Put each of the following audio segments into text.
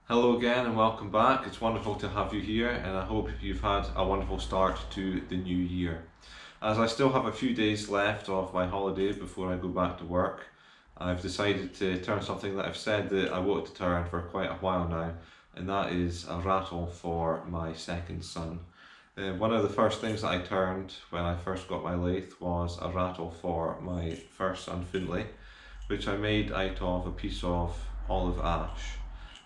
Hello again and welcome back. It's wonderful to have you here and I hope you've had a wonderful start to the new year. As I still have a few days left of my holiday before I go back to work, I've decided to turn something that I've said that I wanted to turn for quite a while now, and that is a rattle for my second son. One of the first things that I turned when I first got my lathe was a rattle for my first son Finlay, which I made out of a piece of olive ash.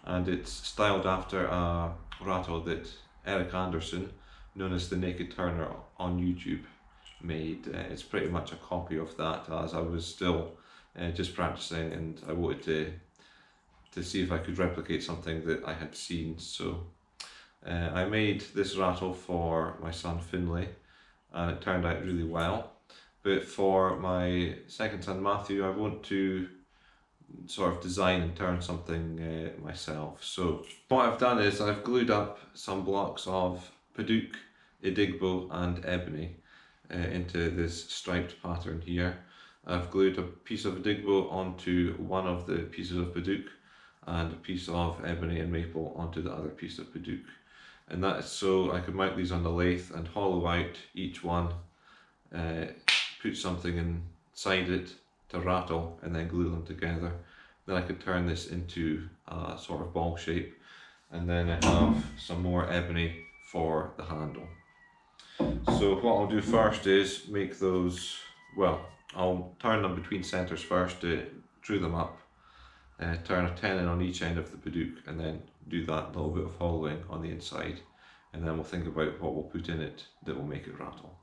And it's styled after a rattle that Eric Anderson, known as the Naked Turner on YouTube, made. It's pretty much a copy of that, as I was still just practicing and I wanted to see if I could replicate something that I had seen. So I made this rattle for my son Finlay and it turned out really well. But for my second son Matthew, I want to sort of design and turn something myself. So what I've done is I've glued up some blocks of Padauk, Idigbo and Ebony into this striped pattern here. I've glued a piece of Idigbo onto one of the pieces of Padauk and a piece of Ebony and Maple onto the other piece of Padauk. And that is so I could mount these on the lathe and hollow out each one, put something inside it to rattle and then glue them together. Then I could turn this into a sort of ball shape, and then I have some more ebony for the handle. So what I'll do first is make those, well, I'll turn them between centres first to true them up, turn a tenon on each end of the Padauk and then do that little bit of hollowing on the inside, and then we'll think about what we'll put in it that will make it rattle.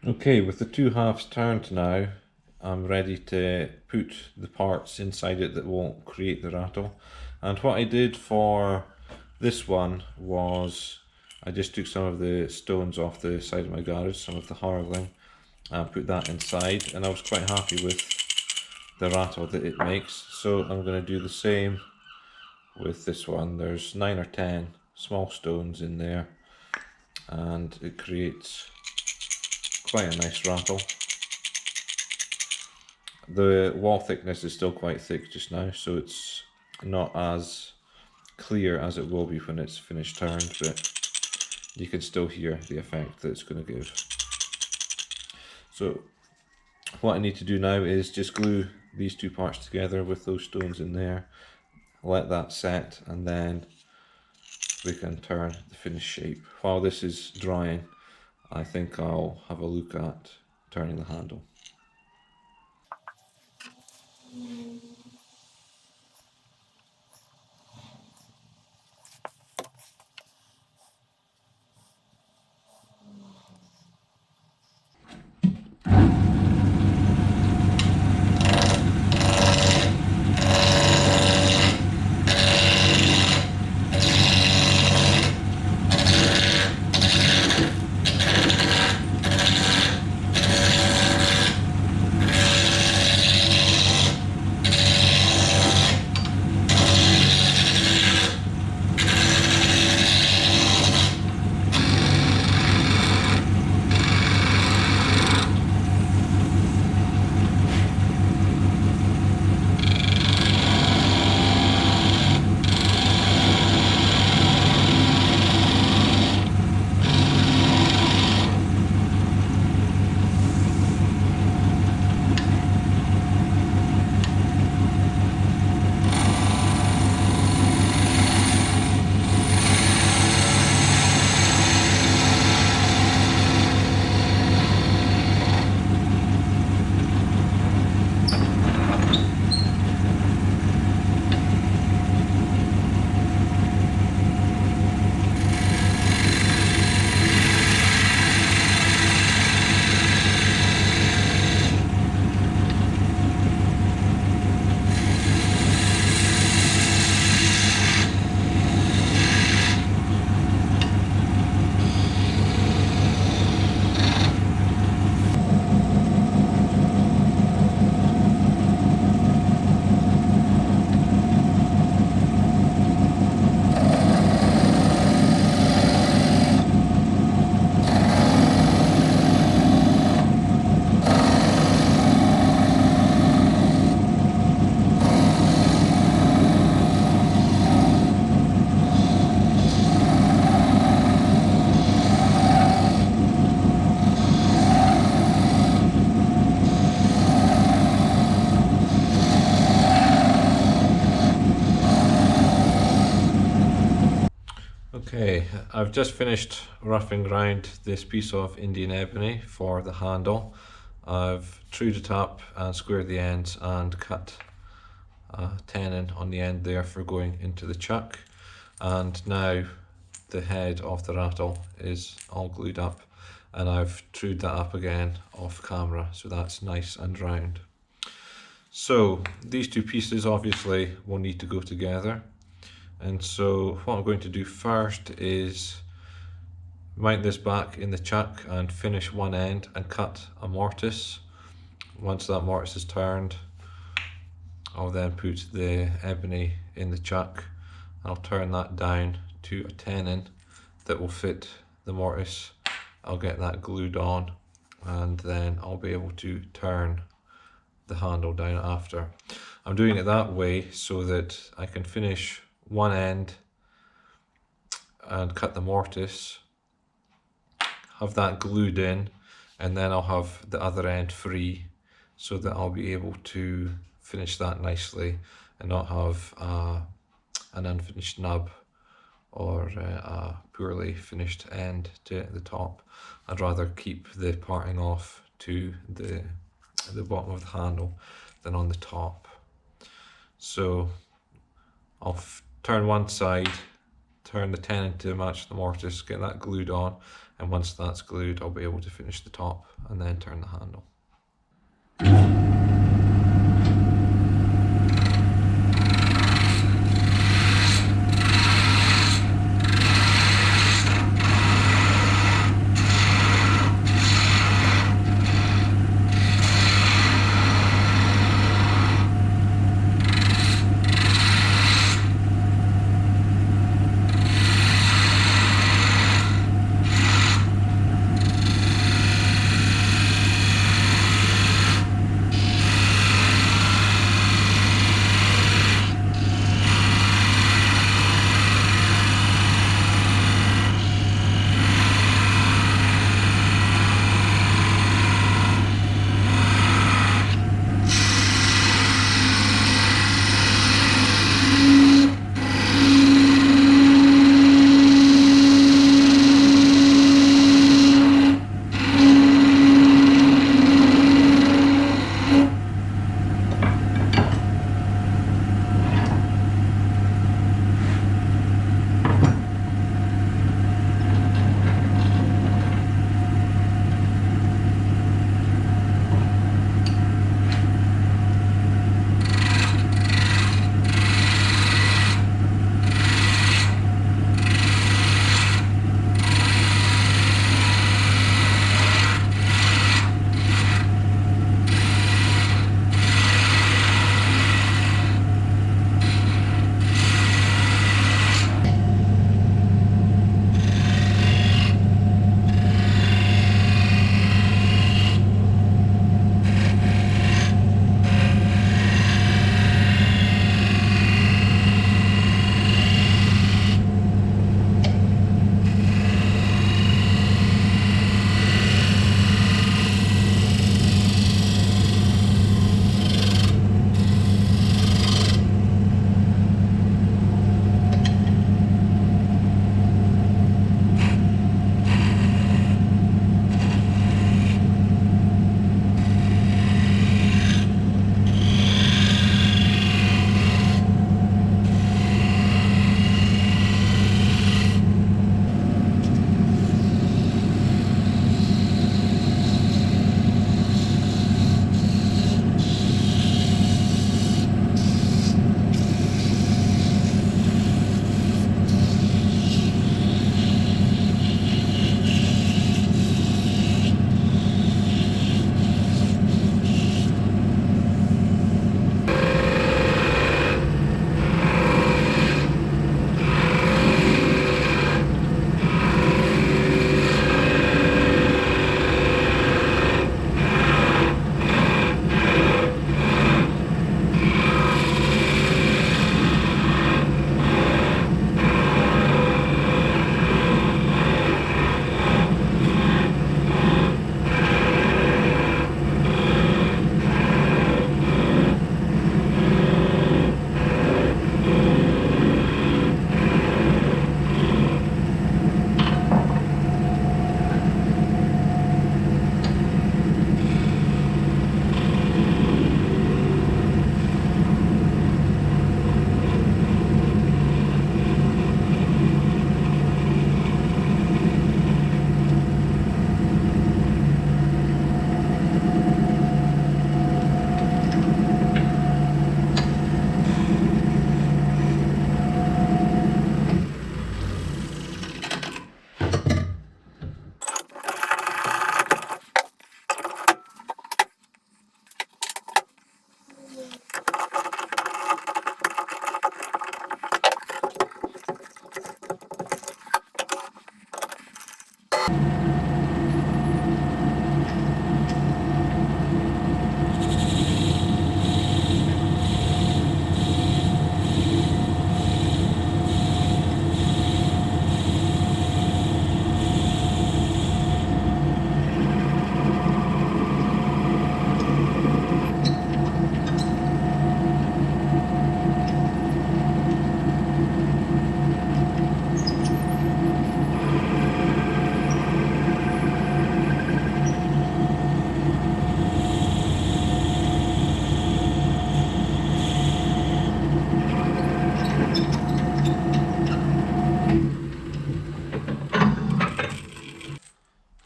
Okay, with the two halves turned now, I'm ready to put the parts inside it that won't create the rattle. And what I did for this one was I just took some of the stones off the side of my garage, some of the harling, and put that inside, and I was quite happy with the rattle that it makes. So I'm going to do the same with this one. There's 9 or 10 small stones in there, and it creates quite a nice rattle. The wall thickness is still quite thick just now, so it's not as clear as it will be when it's finished turned, but you can still hear the effect that it's going to give. So what I need to do now is just glue these two parts together with those stones in there, let that set, and then we can turn the finished shape. While this is drying, I think I'll have a look at turning the handle. Okay, I've just finished roughing around this piece of Indian ebony for the handle. I've trued it up and squared the ends and cut a tenon on the end there for going into the chuck. And now the head of the rattle is all glued up, and I've trued that up again off camera, so that's nice and round. So these two pieces obviously will need to go together. And so what I'm going to do first is mount this back in the chuck and finish one end and cut a mortise. Once that mortise is turned, I'll then put the ebony in the chuck. I'll turn that down to a tenon that will fit the mortise. I'll get that glued on, and then I'll be able to turn the handle down after. I'm doing it that way so that I can finish one end and cut the mortise, have that glued in, and then I'll have the other end free so that I'll be able to finish that nicely and not have an unfinished nub or a poorly finished end to the top. I'd rather keep the parting off to the bottom of the handle than on the top. So I'll turn one side turn the tenon to match the mortise, get that glued on, and once that's glued I'll be able to finish the top and then turn the handle.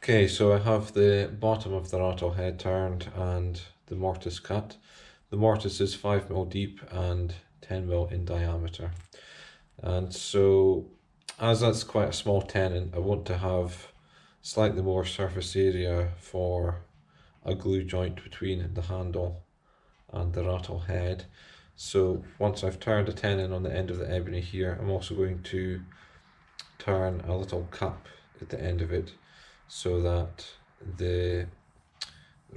Okay, so I have the bottom of the rattle head turned and the mortise cut. The mortise is 5mm deep and 10mm in diameter. And so, as that's quite a small tenon, I want to have slightly more surface area for a glue joint between the handle and the rattle head. So once I've turned a tenon on the end of the ebony here, I'm also going to turn a little cap at the end of it so that the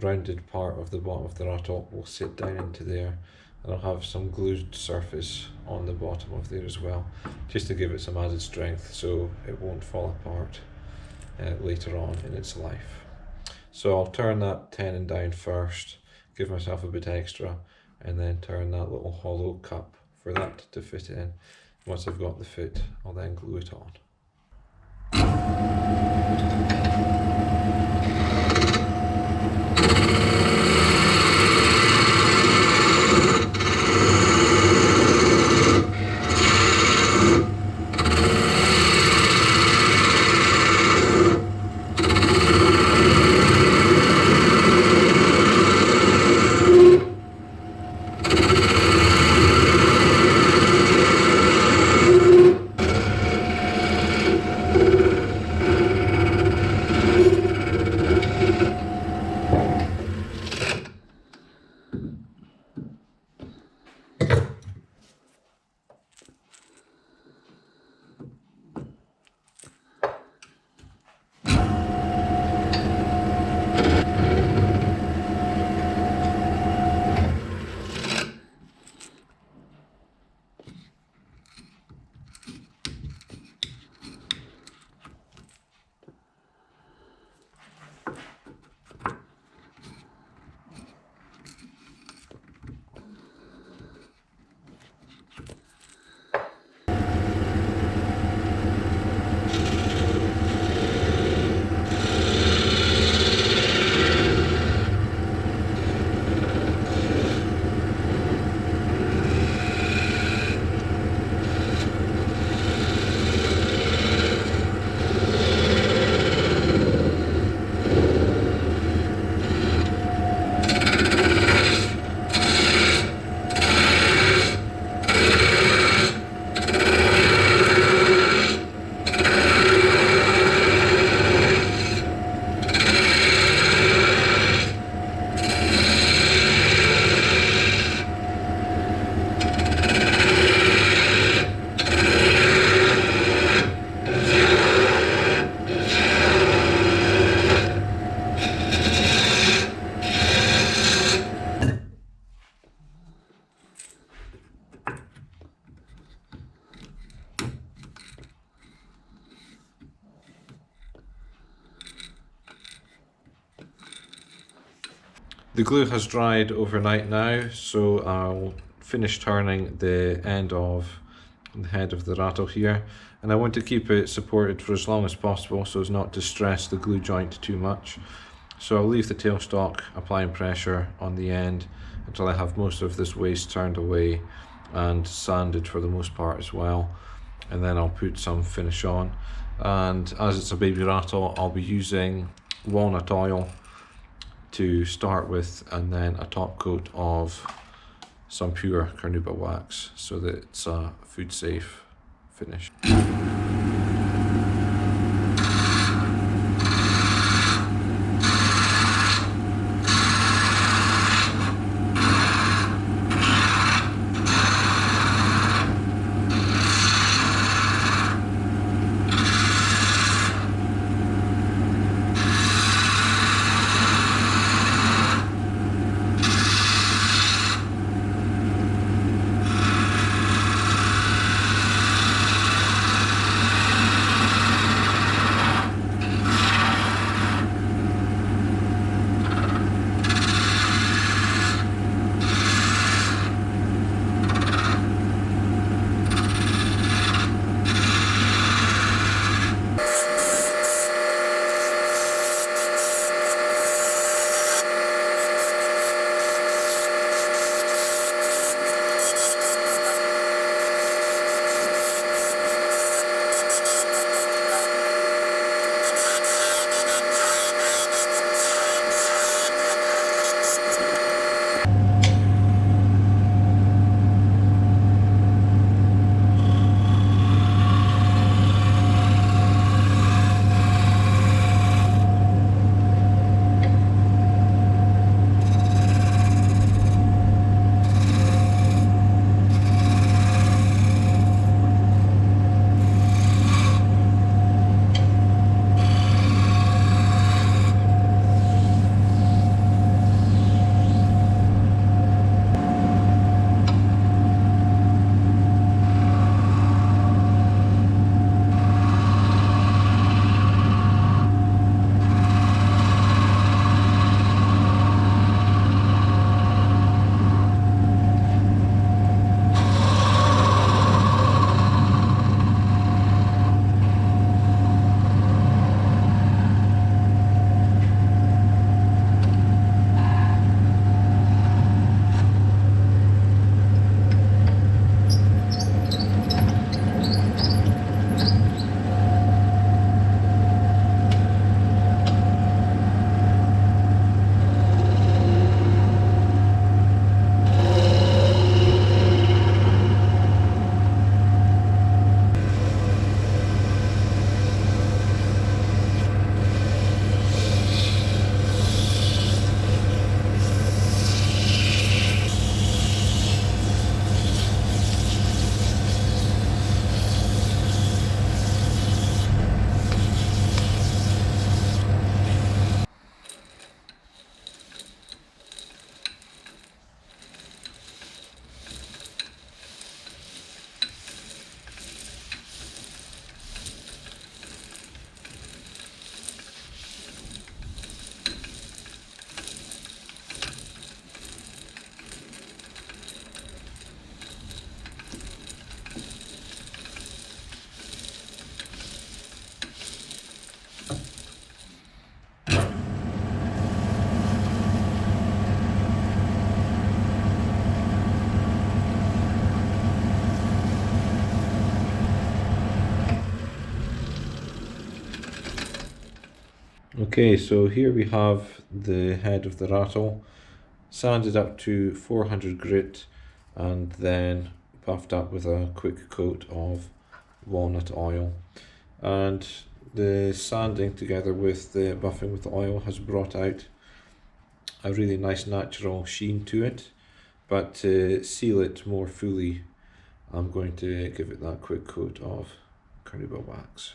rounded part of the bottom of the rattle will sit down into there, and I'll have some glued surface on the bottom of there as well, just to give it some added strength so it won't fall apart later on in its life. So I'll turn that tenon down first, give myself a bit extra, and then turn that little hollow cup for that to fit in. Once I've got the fit, I'll then glue it on. The glue has dried overnight now, so I'll finish turning the end of the head of the rattle here, and I want to keep it supported for as long as possible so as not to stress the glue joint too much. So I'll leave the tailstock applying pressure on the end until I have most of this waste turned away and sanded for the most part as well, and then I'll put some finish on. And as it's a baby rattle, I'll be using walnut oil to start with, and then a top coat of some pure Carnauba wax so that it's a food safe finish. Okay, so here we have the head of the rattle, sanded up to 400 grit and then buffed up with a quick coat of walnut oil. And the sanding together with the buffing with the oil has brought out a really nice natural sheen to it. But to seal it more fully, I'm going to give it that quick coat of Carnauba Wax.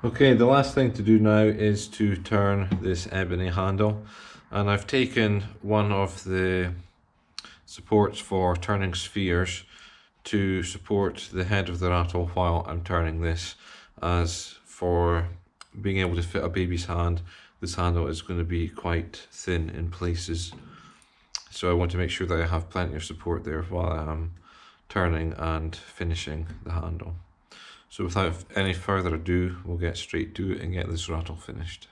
Okay, the last thing to do now is to turn this ebony handle, and I've taken one of the supports for turning spheres to support the head of the rattle while I'm turning this, as for being able to fit a baby's hand, this handle is going to be quite thin in places, so I want to make sure that I have plenty of support there while I'm turning and finishing the handle. So without any further ado, we'll get straight to it and get this rattle finished.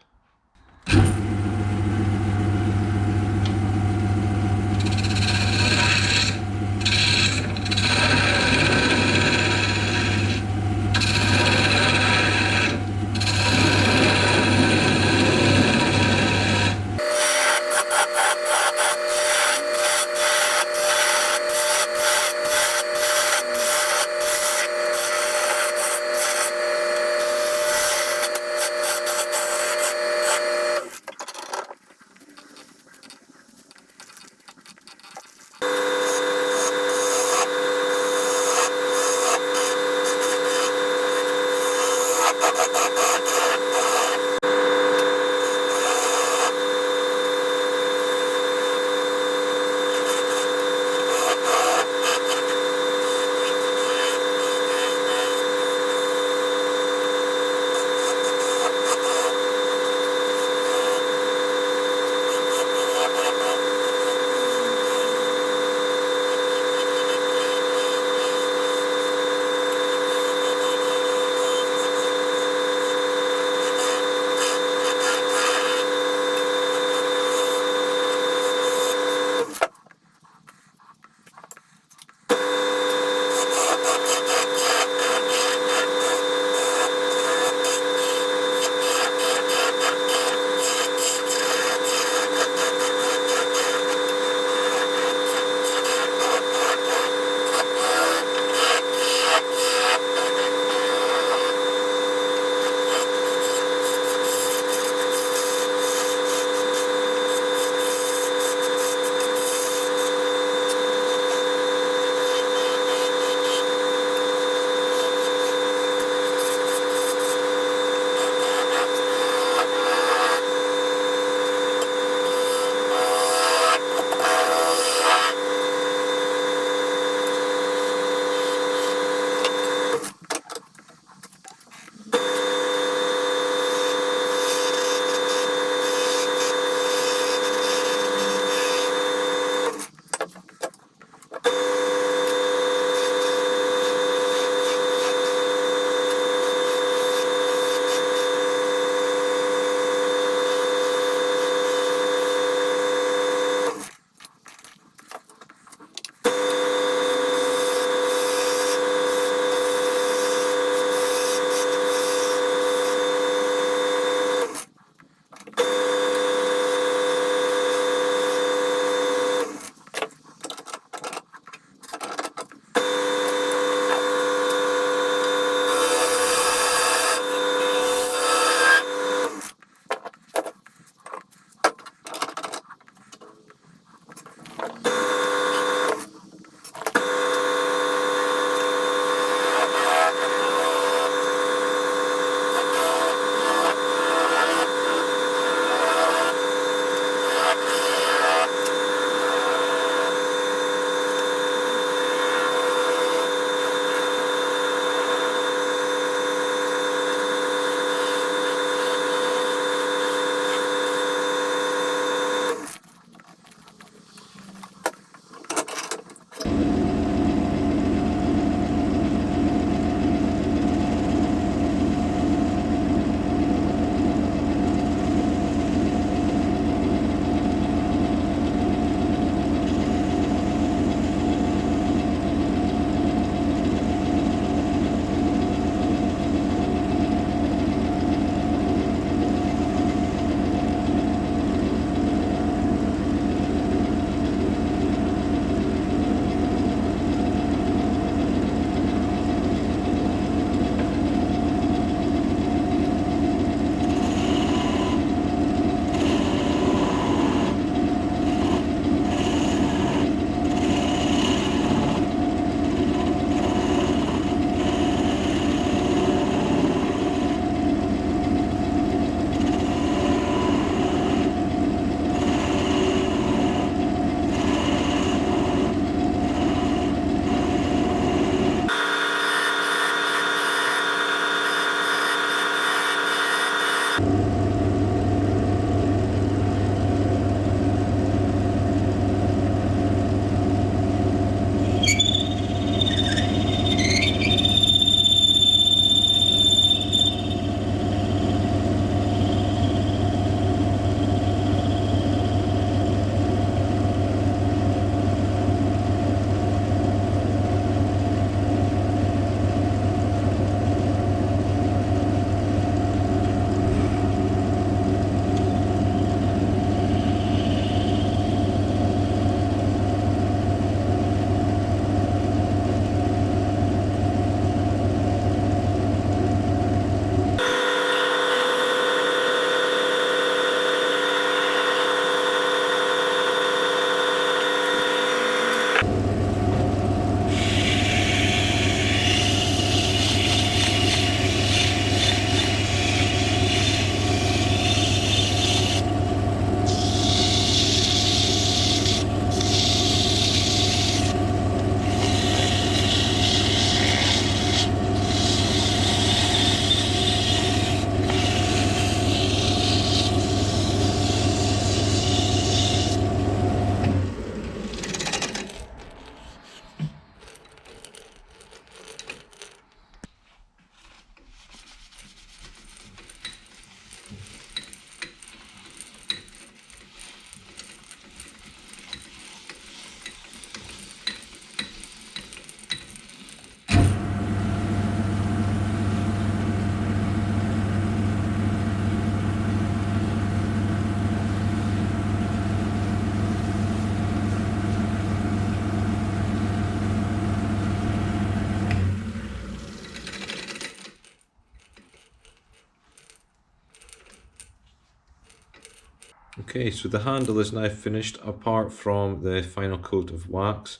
Okay, so the handle is now finished apart from the final coat of wax.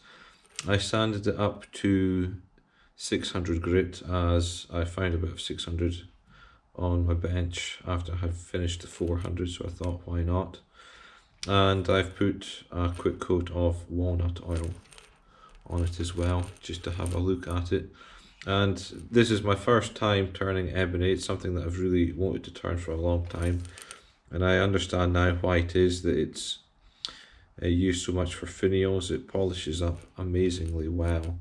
I sanded it up to 600 grit as I found a bit of 600 on my bench after I had finished the 400, so I thought why not. And I've put a quick coat of walnut oil on it as well, just to have a look at it. And this is my first time turning ebony. It's something that I've really wanted to turn for a long time, and I understand now why it is that it's used so much for finials. It polishes up amazingly well.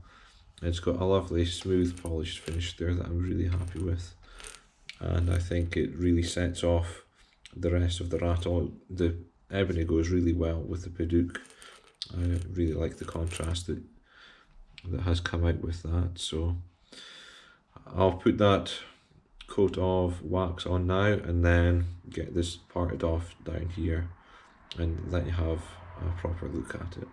It's got a lovely smooth polished finish there that I'm really happy with, and I think it really sets off the rest of the rattle. The ebony goes really well with the Padauk. I really like the contrast that has come out with that, so I'll put that coat of wax on now and then get this parted off down here and let you have a proper look at it.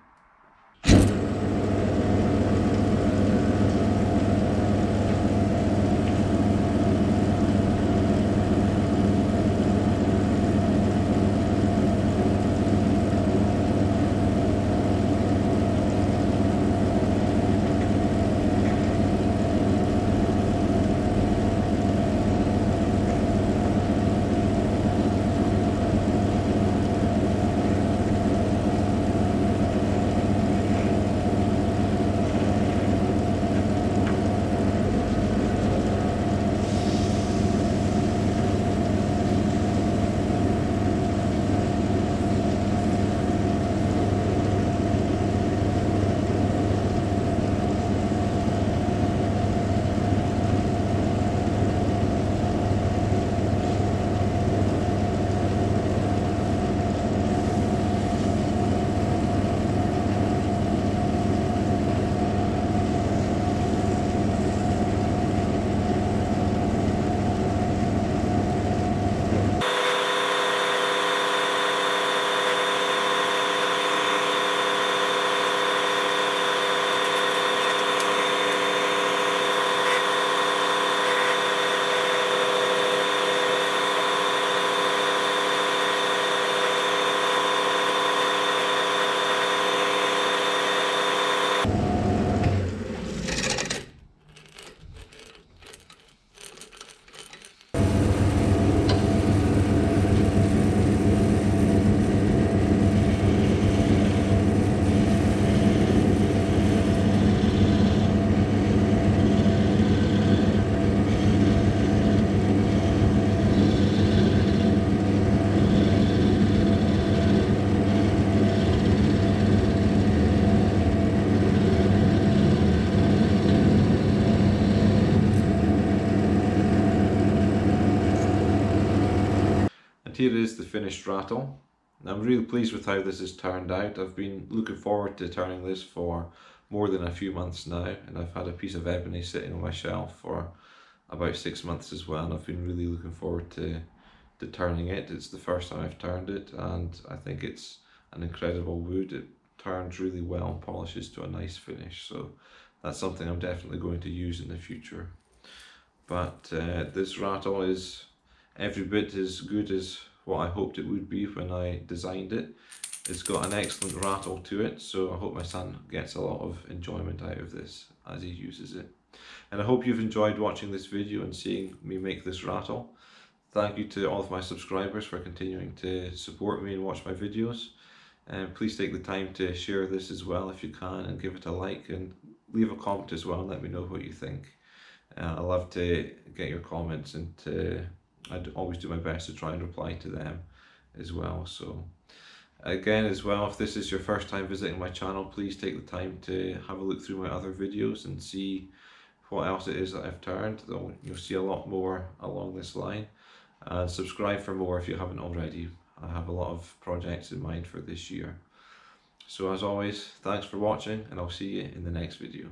And here is the finished rattle. I'm really pleased with how this has turned out. I've been looking forward to turning this for more than a few months now, and I've had a piece of ebony sitting on my shelf for about 6 months as well, and I've been really looking forward to turning it. It's the first time I've turned it, and I think it's an incredible wood. It turns really well and polishes to a nice finish, so that's something I'm definitely going to use in the future. But this rattle is every bit as good as what I hoped it would be when I designed it. It's got an excellent rattle to it, so I hope my son gets a lot of enjoyment out of this as he uses it. And I hope you've enjoyed watching this video and seeing me make this rattle. Thank you to all of my subscribers for continuing to support me and watch my videos. And please take the time to share this as well if you can, and give it a like and leave a comment as well and let me know what you think. I love to get your comments, and I'd always do my best to try and reply to them as well. So again as well, if this is your first time visiting my channel, please take the time to have a look through my other videos and see what else it is that I've turned. You'll see a lot more along this line, and subscribe for more if you haven't already. I have a lot of projects in mind for this year. So as always, thanks for watching, and I'll see you in the next video.